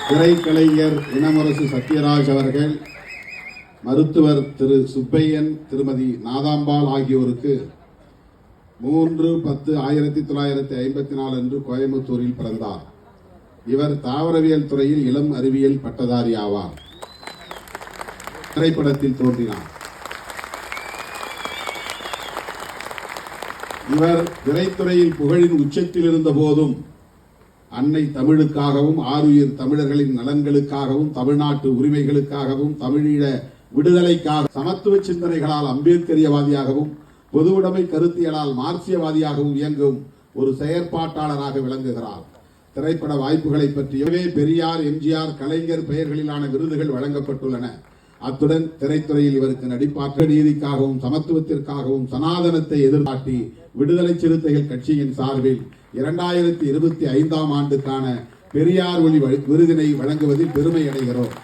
திரைக்கலைஞர் இனமரசு சத்யராஜ் அவர்கள், மருத்துவர் திரு சுப்பையன், திருமதி நாதாம்பாள் ஆகியோருக்கு 3/10/1954 அன்று கோயம்புத்தூரில் பிறந்தார். இவர் தாவரவியல் துறையில் இளம் அறிவியல் பட்டதாரி ஆவார். திரைப்படத்தில் தோன்றினார். இவர் திரைத்துறையில் புகழின் உச்சத்தில் இருந்த போதும் அன்னை தமிழுக்காகவும், ஆருயிர் தமிழர்களின் நலன்களுக்காகவும், தமிழ்நாட்டு உரிமைகளுக்காகவும், தமிழீழ விடுதலைக்காக சமத்துவ சிந்தனைகளால் அம்பேத்கரியவாதியாகவும், பொதுவுடைமை கருத்தியலால் மார்க்சியவாதியாகவும் இயங்கும் ஒரு செயற்பாட்டாளராக விளங்குகிறார். திரைப்பட வாய்ப்புகளை பற்றியவே பெரியார், எம்ஜிஆர், கலைஞர் பெயர்களிலான விருதுகள் வழங்கப்பட்டுள்ளன. அத்துடன் திரைத்துறையில் இவருக்கு நடிப்பாற்றல் நீதிக்காகவும், சமத்துவத்திற்காகவும் சனாதனத்தை எதிர்பார்த்தி விடுதலை சிறுத்தைகள் கட்சியின் சார்பில் 2025 ஆண்டுக்கான பெரியார் ஒளி விருதினை வழங்குவதில் பெருமை அடைகிறோம்.